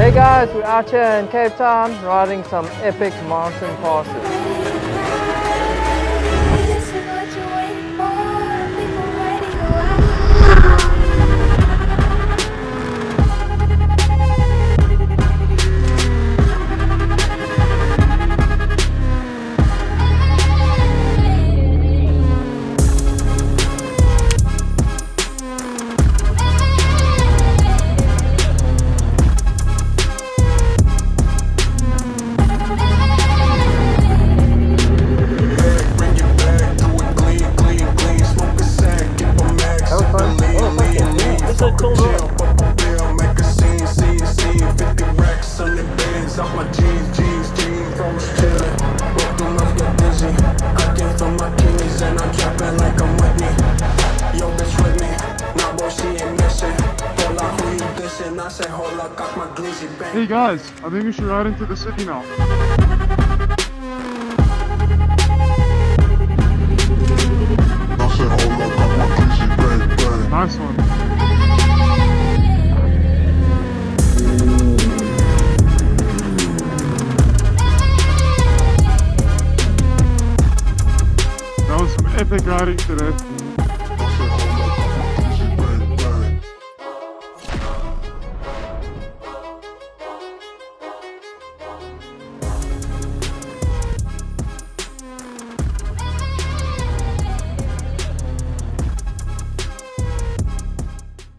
Hey guys, we're out here in Cape Town riding some epic mountain passes. Hey guys, I think we should ride into the city now. Nice one. That was some epic riding today.